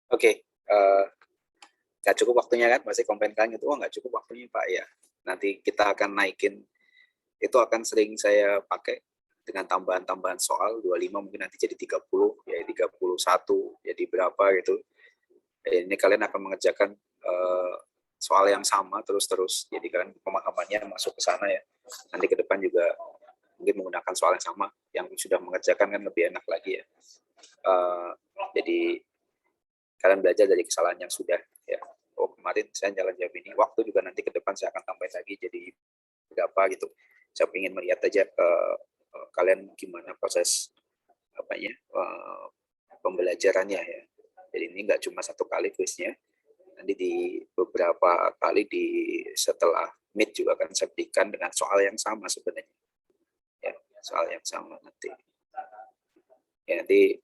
[SPEAKER 1] Oke, nggak cukup waktunya kan, masih komplain kalian itu, nggak cukup waktunya Pak ya. Nanti kita akan naikin, itu akan sering saya pakai dengan tambahan-tambahan soal, 25 mungkin nanti jadi 30, ya 31, jadi berapa gitu. Ini kalian akan mengerjakan soal yang sama terus-terus, jadi kalian pemahamannya masuk ke sana ya. Nanti ke depan juga mungkin menggunakan soal yang sama, yang sudah mengerjakan kan lebih enak lagi ya. Jadi kalian belajar dari kesalahan yang sudah ya. Oh kemarin saya jalan jawab ini, waktu juga nanti ke depan saya akan tambahin lagi jadi berapa gitu. Saya ingin melihat aja kalian gimana proses pembelajarannya ya. Jadi ini nggak cuma satu kali kuisnya, nanti di beberapa kali di setelah meet juga akan saya berikan dengan soal yang sama sebenarnya ya, soal yang sama nanti ya. Nanti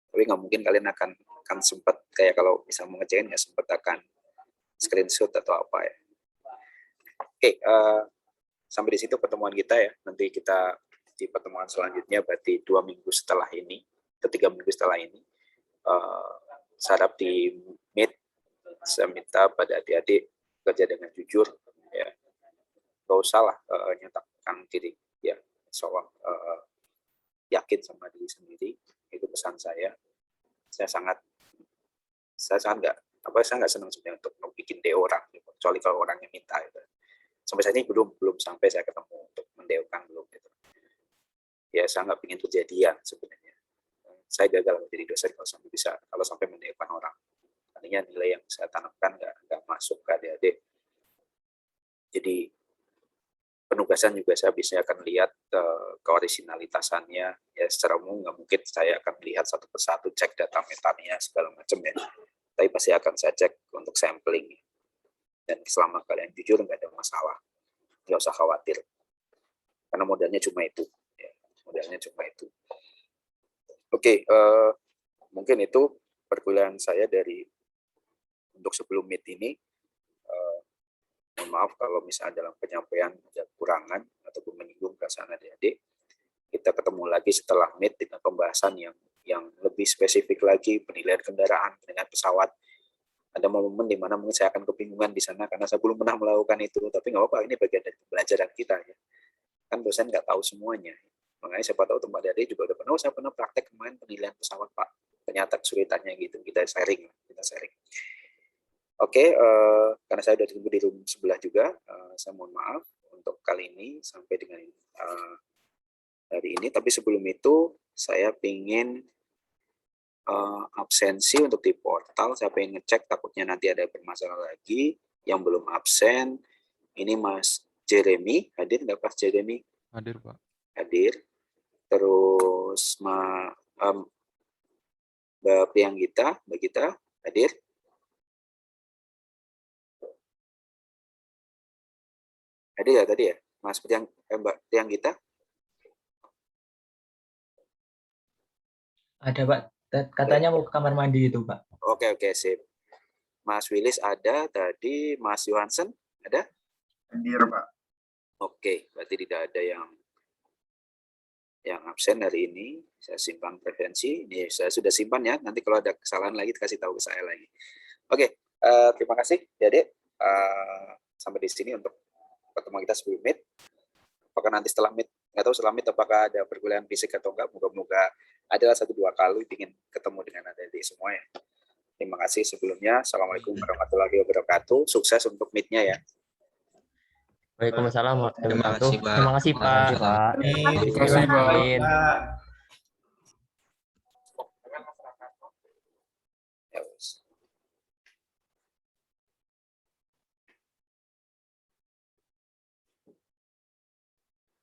[SPEAKER 1] tapi nggak mungkin kalian akan sempat kayak kalau bisa mengerjain ya sempat akan screenshot atau apa ya. Oke, sampai di situ pertemuan kita ya. Nanti kita di pertemuan selanjutnya berarti 2 minggu setelah ini atau 3 minggu setelah ini. Saya harap di Meet, saya minta pada adik-adik kerja dengan jujur ya. Gak usah lah nyatakan diri ya, soal yakin sama diri sendiri. Itu pesan saya. Saya sangat nggak senang sebenarnya untuk bikin DO orang, kecuali kalau orang yang minta itu. Sampai saat ini belum sampai saya ketemu untuk mendeokan, belum gitu. Ya saya nggak ingin kejadian sebenarnya. Saya gagal menjadi dosen kalau sampai mendeokan orang. Artinya nilai yang saya tanamkan nggak masuk ke adik-adik. Jadi penugasan juga saya bisa akan lihat keorisinalitasannya ya, secara umum nggak mungkin saya akan lihat satu persatu cek data metanya segala macam ya, tapi pasti akan saya cek untuk sampling, dan selama kalian jujur nggak ada masalah, nggak usah khawatir karena modalnya cuma itu ya, modalnya cuma itu. Oke, mungkin itu perkuliahan saya dari untuk sebelum Meet ini. Mohon maaf kalau misalnya dalam penyampaian ada kurangan ataupun menyinggung perasaan adik-adik. Kita ketemu lagi setelah Meet dengan pembahasan yang lebih spesifik lagi, penilaian kendaraan dengan pesawat. Ada momen di mana mungkin saya akan kebingungan di sana karena saya belum pernah melakukan itu, tapi nggak apa-apa, ini bagian dari pembelajaran kita ya. Kan dosen nggak tahu semuanya. Makanya siapa tahu tempat adik juga udah pernah, saya pernah praktek kemarin penilaian pesawat Pak. Ternyata kesulitannya gitu, kita sharing. Oke, karena saya sudah tunggu di room sebelah juga, saya mohon maaf untuk kali ini sampai dengan hari ini. Tapi sebelum itu, saya ingin absensi untuk di portal. Saya ingin ngecek, takutnya nanti ada bermasalah lagi. Yang belum absen, ini Mas Jeremy, hadir nggak Mas Jeremy?
[SPEAKER 6] Hadir, Pak.
[SPEAKER 1] Hadir. Terus Mbak Priyanggita, Mbak Gita, hadir. Hadir ya tadi ya, Mas Mbak Priyanggita?
[SPEAKER 7] Ada Pak, katanya mau ke kamar mandi itu Pak.
[SPEAKER 1] Oke, sip. Mas Willis ada tadi, Mas Johansen ada?
[SPEAKER 8] Hadir Pak.
[SPEAKER 1] Oke, berarti tidak ada yang absen hari ini. Saya simpan preferensi, ini saya sudah simpan ya, nanti kalau ada kesalahan lagi kasih tahu ke saya lagi. Oke, terima kasih Adik. Sampai di sini untuk pertemuan kita sebelum Meet. Apakah nanti setelah Meet, nggak tahu setelah Meet apakah ada perkuliahan fisik atau enggak, moga-moga adalah 1-2 kali ingin ketemu dengan adik-adik semua ya. Terima kasih sebelumnya. Assalamualaikum warahmatullahi wabarakatuh. Sukses untuk Meet-nya ya.
[SPEAKER 4] Waalaikumsalam warahmatullahi
[SPEAKER 2] Terima kasih,
[SPEAKER 4] wabarakatuh.
[SPEAKER 2] Pak.
[SPEAKER 4] Terima kasih Pak.
[SPEAKER 6] Terima kasih, Pak.
[SPEAKER 8] Pak.